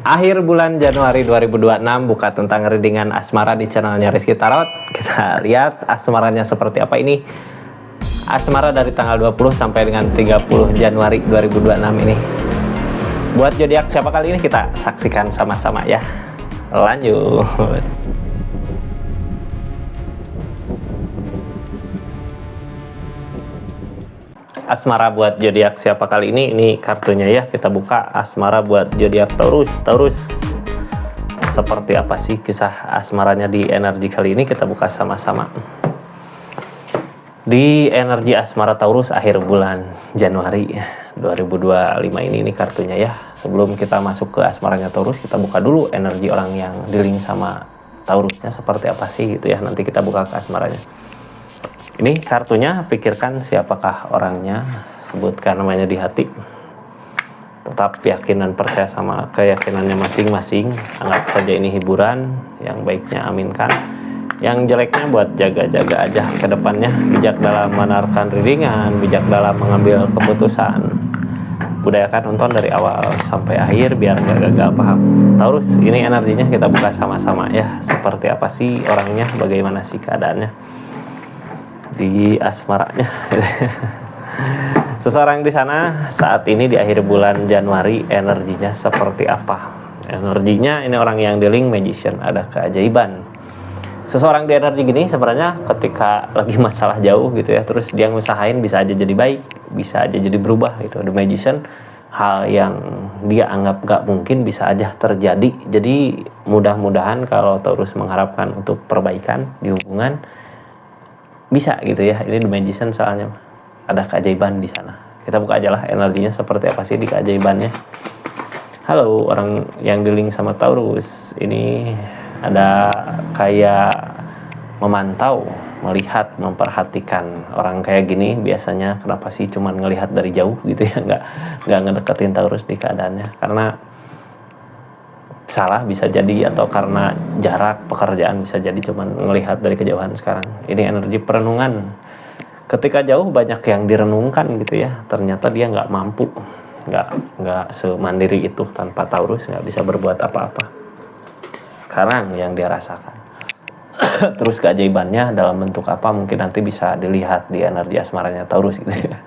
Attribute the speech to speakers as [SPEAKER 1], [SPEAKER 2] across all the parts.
[SPEAKER 1] Akhir bulan Januari 2026 buka tentang readingan asmara di channelnya Rizky Tarot. Kita lihat asmaranya seperti apa ini. Asmara dari tanggal 20 sampai dengan 30 Januari 2026 ini. Buat zodiak siapa kali ini kita saksikan sama-sama ya. Lanjut. Asmara buat zodiak siapa kali ini kartunya ya, kita buka. Asmara buat zodiak Taurus seperti apa sih kisah asmaranya di energi kali ini, kita buka sama-sama. Di energi asmara Taurus akhir bulan Januari 2025 ini kartunya ya. Sebelum kita masuk ke asmaranya Taurus, kita buka dulu energi orang yang di-link sama Taurusnya seperti apa sih gitu ya, nanti kita buka ke asmaranya. Ini kartunya, pikirkan siapakah orangnya, sebutkan namanya di hati. Tetap yakin dan percaya sama keyakinannya masing-masing. Anggap saja ini hiburan, yang baiknya aminkan. Yang jeleknya buat jaga-jaga aja ke depannya. Bijak dalam menarikan readingan, bijak dalam mengambil keputusan. Budayakan nonton dari awal sampai akhir biar gak gagal paham. Taurus, ini energinya kita buka sama-sama ya. Seperti apa sih orangnya, bagaimana sih keadaannya di asmaranya. Seseorang di sana saat ini di akhir bulan Januari energinya seperti apa? Energinya ini orang yang dealing magician, ada keajaiban. Seseorang di energi gini sebenarnya ketika lagi masalah jauh gitu ya, terus dia ngusahain bisa aja jadi baik, bisa aja jadi berubah gitu. The magician, hal yang dia anggap gak mungkin bisa aja terjadi. Jadi mudah-mudahan kalau Taurus mengharapkan untuk perbaikan di hubungan, bisa gitu ya. Ini The Magician soalnya ada keajaiban di sana. Kita buka aja lah energinya seperti apa sih di keajaibannya. Halo orang yang di-link sama Taurus, ini ada kayak memantau, melihat, memperhatikan orang kayak gini. Biasanya kenapa sih cuman ngelihat dari jauh gitu ya, nggak ngedeketin Taurus di keadaannya, karena salah bisa jadi, atau karena jarak pekerjaan bisa jadi, cuman ngelihat dari kejauhan. Sekarang ini energi perenungan. Ketika jauh banyak yang direnungkan gitu ya, ternyata dia nggak mampu, nggak semandiri itu. Tanpa Taurus nggak bisa berbuat apa-apa. Sekarang yang dia rasakan. Terus keajaibannya dalam bentuk apa mungkin nanti bisa dilihat di energi asmaranya Taurus gitu ya.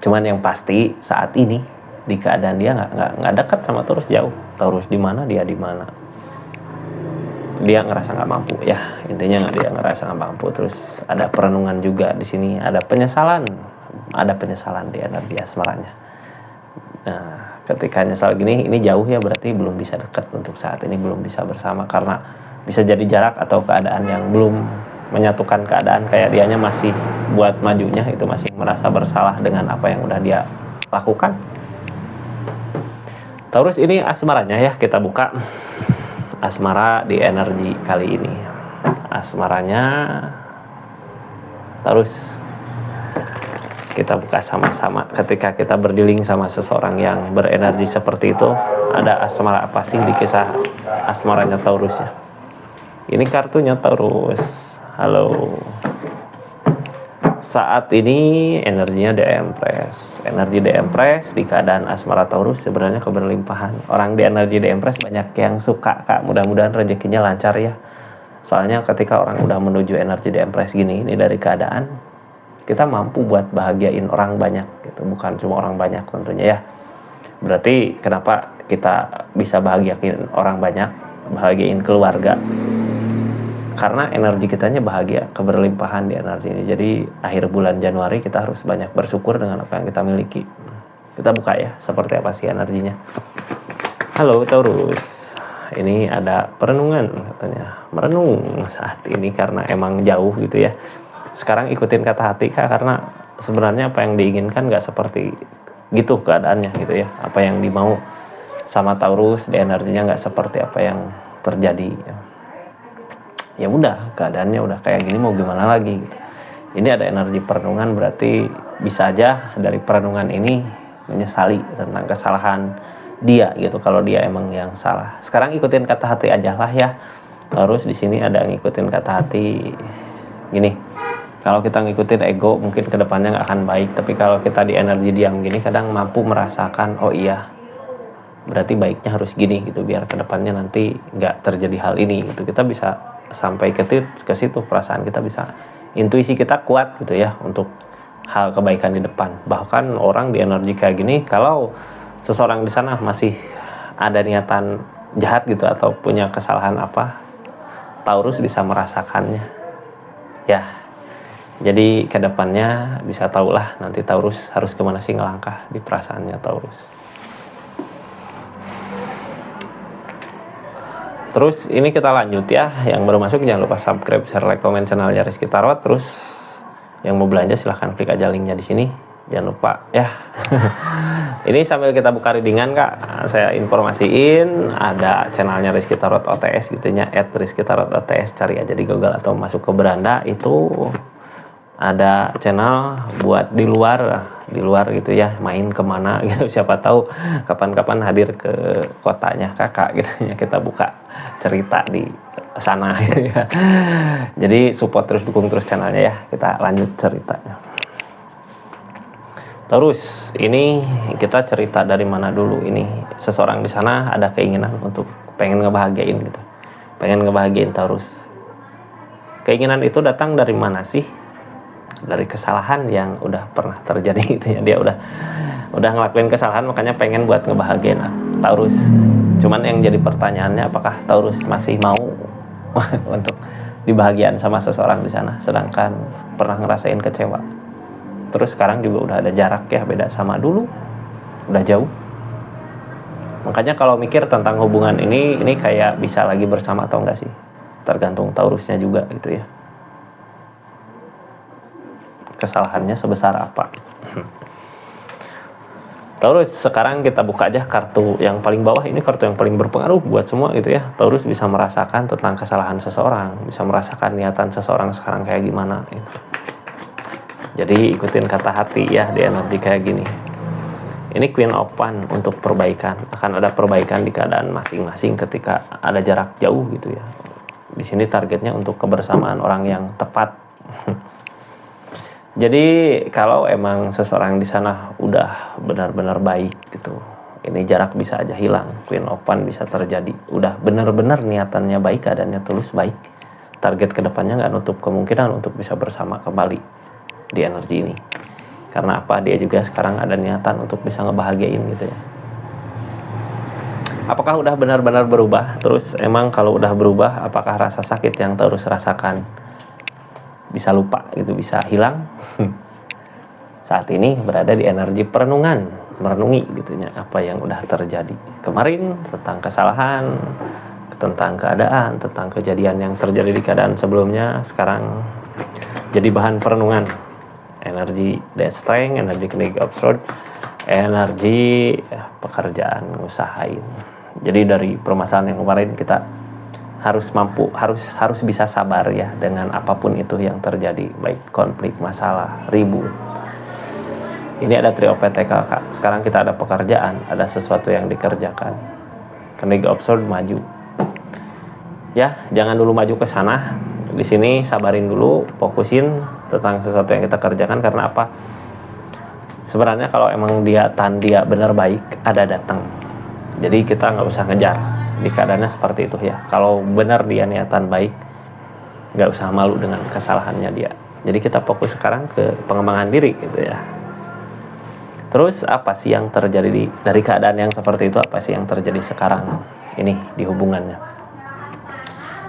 [SPEAKER 1] Cuman yang pasti saat ini di keadaan dia nggak dekat sama Taurus, jauh. Taurus di mana, dia di mana. Dia ngerasa nggak mampu ya, intinya dia ngerasa nggak mampu. Terus ada perenungan juga di sini, ada penyesalan di energi asmaranya. Nah, ketika nyesal gini, ini jauh ya, berarti belum bisa dekat untuk saat ini, belum bisa bersama, karena bisa jadi jarak atau keadaan yang belum menyatukan keadaan. Kayak dianya masih buat majunya itu masih merasa bersalah dengan apa yang udah dia lakukan. Taurus, ini asmaranya ya, kita buka asmara di energi kali ini. Asmaranya Taurus kita buka sama-sama. Ketika kita berdealing sama seseorang yang berenergi seperti itu, ada asmara apa sih di kisah asmaranya Taurus ya. Ini kartunya Taurus. Halo. Saat ini energinya The Empress. Energi The Empress di keadaan asmara Taurus sebenarnya keberlimpahan. Orang di energi The Empress banyak yang suka, Kak. Mudah-mudahan rezekinya lancar ya. Soalnya ketika orang udah menuju energi The Empress gini, ini dari keadaan kita mampu buat bahagiain orang banyak gitu. Bukan cuma orang banyak tentunya ya. Berarti kenapa kita bisa bahagiain orang banyak, bahagiain keluarga? Karena energi kitanya bahagia, keberlimpahan di energi ini. Jadi akhir bulan Januari kita harus banyak bersyukur dengan apa yang kita miliki. Kita buka ya, seperti apa sih energinya. Halo Taurus, ini ada perenungan katanya. Merenung saat ini karena emang jauh gitu ya. Sekarang ikutin kata hati Kak, karena sebenarnya apa yang diinginkan gak seperti gitu keadaannya gitu ya. Apa yang dimau sama Taurus di energinya gak seperti apa yang terjadi ya. Udah, keadaannya udah kayak gini, mau gimana lagi gitu. Ini ada energi perenungan, berarti bisa aja dari perenungan ini menyesali tentang kesalahan dia gitu, kalau dia emang yang salah. Sekarang ikutin kata hati aja lah ya. Terus di sini ada ngikutin kata hati gini. Kalau kita ngikutin ego mungkin kedepannya nggak akan baik, tapi kalau kita di energi diam gini kadang mampu merasakan, oh iya berarti baiknya harus gini gitu biar kedepannya nanti nggak terjadi hal ini gitu. Kita bisa sampai ke situ, perasaan kita bisa, intuisi kita kuat gitu ya untuk hal kebaikan di depan. Bahkan orang di energi kayak gini, kalau seseorang di sana masih ada niatan jahat gitu atau punya kesalahan apa, Taurus bisa merasakannya ya. Jadi kedepannya bisa tahulah nanti Taurus harus kemana sih ngelangkah di perasaannya Taurus. Terus ini kita lanjut ya, yang baru masuk jangan lupa subscribe, share, like, komen channelnya Rizky Tarot. Terus yang mau belanja silahkan klik aja linknya di sini, jangan lupa ya. Ini sambil kita buka readingan Kak, saya informasiin ada channelnya Rizky Tarot OTS gitu nya, @rizkytarot_ots, cari aja di Google atau masuk ke beranda, itu ada channel buat di luar gitu ya, main kemana gitu, siapa tahu kapan-kapan hadir ke kotanya kakak gitu ya, kita buka cerita di sana gitu ya. Jadi support terus, dukung terus channelnya ya. Kita lanjut ceritanya. Terus ini kita cerita dari mana dulu. Ini seseorang di sana ada keinginan untuk pengen ngebahagiain gitu, pengen ngebahagiain Taurus. Keinginan itu datang dari mana sih? Dari kesalahan yang udah pernah terjadi gitu ya. Dia udah ngelakuin kesalahan, makanya pengen buat ngebahagiain Taurus. Cuman yang jadi pertanyaannya, apakah Taurus masih mau untuk dibahagiain sama seseorang di sana, sedangkan pernah ngerasain kecewa. Terus sekarang juga udah ada jarak ya, beda sama dulu, udah jauh. Makanya kalau mikir tentang hubungan ini kayak bisa lagi bersama atau enggak sih, tergantung Taurusnya juga gitu ya. Kesalahannya sebesar apa. Taurus, sekarang kita buka aja kartu yang paling bawah. Ini kartu yang paling berpengaruh buat semua gitu ya. Taurus bisa merasakan tentang kesalahan seseorang, bisa merasakan niatan seseorang sekarang kayak gimana gitu. Jadi ikutin kata hati ya di energi kayak gini. Ini Queen of Wands untuk perbaikan. Akan ada perbaikan di keadaan masing-masing ketika ada jarak jauh gitu ya. Di sini targetnya untuk kebersamaan orang yang tepat. Jadi kalau emang seseorang di sana udah benar-benar baik gitu, ini jarak bisa aja hilang. Queen of Wands bisa terjadi. Udah benar-benar niatannya baik, keadaannya tulus baik. Target kedepannya nggak nutup kemungkinan untuk bisa bersama kembali di energi ini. Karena apa? Dia juga sekarang ada niatan untuk bisa ngebahagiain gitu ya. Apakah udah benar-benar berubah? Terus emang kalau udah berubah, apakah rasa sakit yang Taurus rasakan bisa lupa gitu, bisa hilang? Saat ini berada di energi perenungan, merenungi gitu ya, apa yang udah terjadi kemarin tentang kesalahan, tentang keadaan, tentang kejadian yang terjadi di keadaan sebelumnya, sekarang jadi bahan perenungan. Energi Death Strength, energi King of Swords, energi pekerjaan, ngusahain. Jadi dari permasalahan yang kemarin kita harus mampu, harus bisa sabar ya dengan apapun itu yang terjadi, baik konflik, masalah, ribut. Ini ada Trio PTK Kak. Sekarang kita ada pekerjaan, ada sesuatu yang dikerjakan. King of Swords maju. Ya, jangan dulu maju ke sana. Di sini sabarin dulu, fokusin tentang sesuatu yang kita kerjakan. Karena apa? Sebenarnya kalau emang dia benar baik, ada datang. Jadi kita nggak usah ngejar. Di keadaannya seperti itu ya. Kalau benar dia niatan baik, nggak usah malu dengan kesalahannya dia. Jadi kita fokus sekarang ke pengembangan diri gitu ya. Terus apa sih yang terjadi dari keadaan yang seperti itu? Apa sih yang terjadi sekarang ini di hubungannya?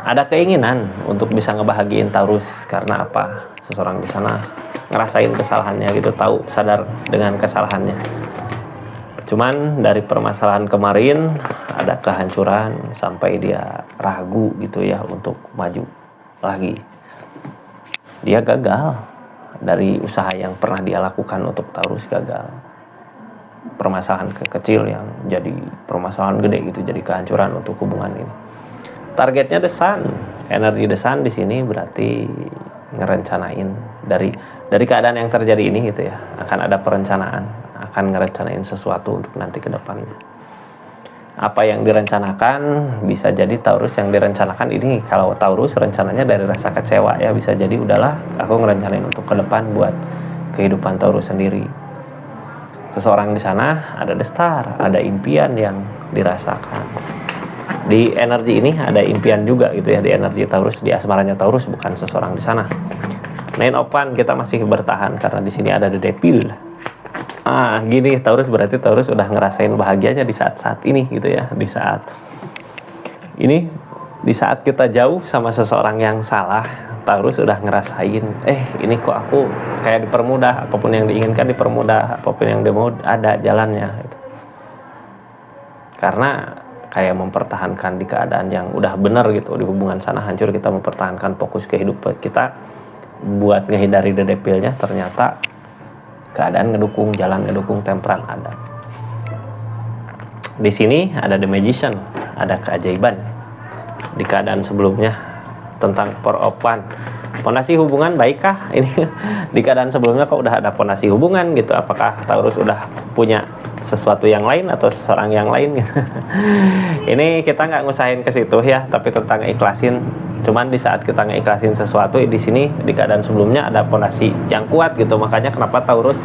[SPEAKER 1] Ada keinginan untuk bisa ngebahagiain Taurus. Karena apa? Seseorang di sana ngerasain kesalahannya gitu, tahu, sadar dengan kesalahannya. Cuman dari permasalahan kemarin ada kehancuran sampai dia ragu gitu ya untuk maju lagi. Dia gagal dari usaha yang pernah dia lakukan untuk Taurus, gagal. Permasalahan kecil yang jadi permasalahan gede gitu, jadi kehancuran untuk hubungan ini. Targetnya The Sun, energi The Sun di sini berarti ngerencanain dari keadaan yang terjadi ini gitu ya, akan ada perencanaan, akan ngerencanain sesuatu untuk nanti ke depannya. Apa yang direncanakan bisa jadi Taurus yang direncanakan ini, kalau Taurus rencananya dari rasa kecewa ya, bisa jadi udahlah aku ngerencanain untuk ke depan buat kehidupan Taurus sendiri. Seseorang di sana ada destar, ada impian yang dirasakan. Di energi ini ada impian juga gitu ya, di energi Taurus, di asmaranya Taurus, bukan seseorang di sana. Nine of Wands kita masih bertahan karena di sini ada The Devil. Gini Taurus, berarti Taurus udah ngerasain bahagianya di saat-saat ini gitu ya, di saat ini, di saat kita jauh sama seseorang yang salah. Taurus udah ngerasain, ini kok aku kayak dipermudah, apapun yang diinginkan dipermudah, apapun yang dia mau ada jalannya gitu. Karena kayak mempertahankan di keadaan yang udah benar gitu, di hubungan sana hancur, kita mempertahankan fokus kehidupan kita buat ngehindari The Devil-nya, ternyata keadaan ngedukung, jalan ngedukung, temperan ada. Di sini ada The Magician, ada keajaiban. Di keadaan sebelumnya tentang Four of Wands, fondasi hubungan baikkah? Ini di keadaan sebelumnya kok udah ada fondasi hubungan gitu. Apakah Taurus udah punya sesuatu yang lain atau seseorang yang lain gitu? Ini kita nggak ngusahain ke situ ya, tapi tentang ikhlasin. Cuman di saat kita ngikhlasin sesuatu, di sini di keadaan sebelumnya ada fondasi yang kuat gitu. Makanya kenapa Taurus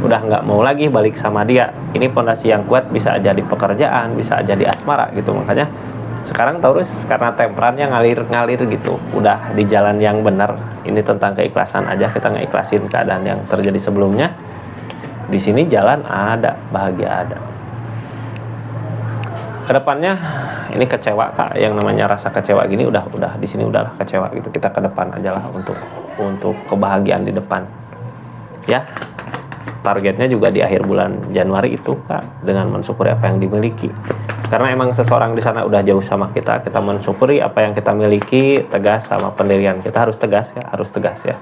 [SPEAKER 1] udah nggak mau lagi balik sama dia. Ini fondasi yang kuat, bisa aja di pekerjaan, bisa aja di asmara gitu. Makanya sekarang Taurus karena temperannya ngalir gitu, udah di jalan yang benar. Ini tentang keikhlasan aja, kita ngeikhlasin keadaan yang terjadi sebelumnya. Di sini jalan ada, bahagia ada. Kedepannya ini kecewa kak, yang namanya rasa kecewa gini udah di sini udahlah kecewa gitu. Kita ke depan aja lah untuk kebahagiaan di depan. Ya, targetnya juga di akhir bulan Januari itu kak, dengan mensyukuri apa yang dimiliki. Karena emang seseorang di sana udah jauh sama kita, kita mensyukuri apa yang kita miliki, tegas sama pendirian kita, harus tegas ya.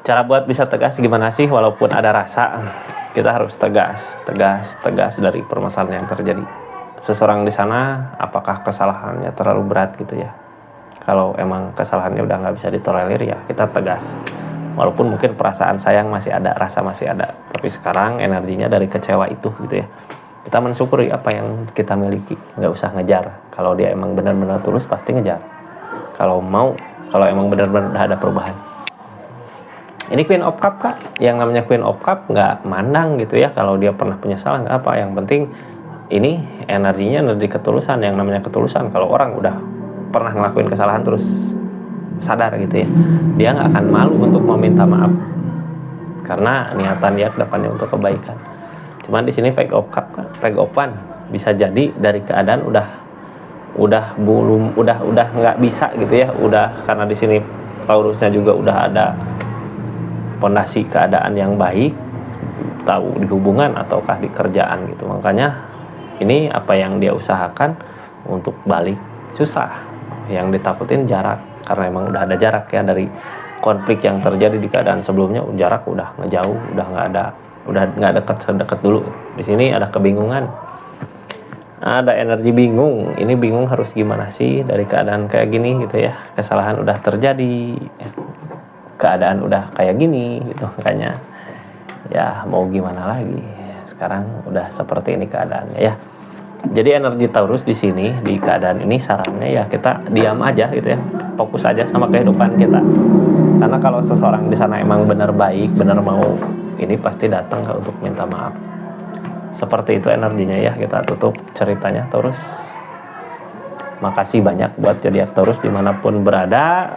[SPEAKER 1] Cara buat bisa tegas gimana sih? Walaupun ada rasa, kita harus tegas dari permasalahan yang terjadi. Seseorang di sana, apakah kesalahannya terlalu berat gitu ya? Kalau emang kesalahannya udah nggak bisa ditolerir ya, kita tegas. Walaupun mungkin perasaan sayang masih ada, rasa masih ada, tapi sekarang energinya dari kecewa itu gitu ya. Kita mensyukuri apa yang kita miliki, nggak usah ngejar. Kalau dia emang benar-benar tulus pasti ngejar. Kalau emang benar-benar ada perubahan. Ini Queen of Cup kak, yang namanya Queen of Cup nggak mandang gitu ya. Kalau dia pernah punya salah nggak apa, yang penting ini energinya energi ketulusan. Yang namanya ketulusan, kalau orang udah pernah ngelakuin kesalahan terus sadar gitu ya, dia nggak akan malu untuk meminta maaf karena niatan dia kedepannya untuk kebaikan. Cuman di sini Page of Wands bisa jadi dari keadaan udah nggak bisa gitu ya, udah karena di sini Taurusnya juga udah ada pondasi keadaan yang baik, tahu di hubungan ataukah di kerjaan gitu. Makanya ini apa yang dia usahakan untuk balik susah, yang ditakutin jarak, karena emang udah ada jarak ya dari konflik yang terjadi di keadaan sebelumnya. Jarak udah ngejauh, udah nggak dekat dulu. Di sini ada kebingungan, ada energi bingung. Ini bingung harus gimana sih dari keadaan kayak gini gitu ya. Kesalahan udah terjadi, keadaan udah kayak gini gitu. Makanya ya mau gimana lagi, sekarang udah seperti ini keadaannya ya. Jadi energi Taurus di sini, di keadaan ini sarannya ya kita diam aja gitu ya, fokus aja sama kehidupan kita. Karena kalau seseorang di sana emang benar baik, benar mau, ini pasti datang untuk minta maaf. Seperti itu energinya ya. Kita tutup ceritanya Taurus. Makasih banyak buat zodiak Taurus dimanapun berada.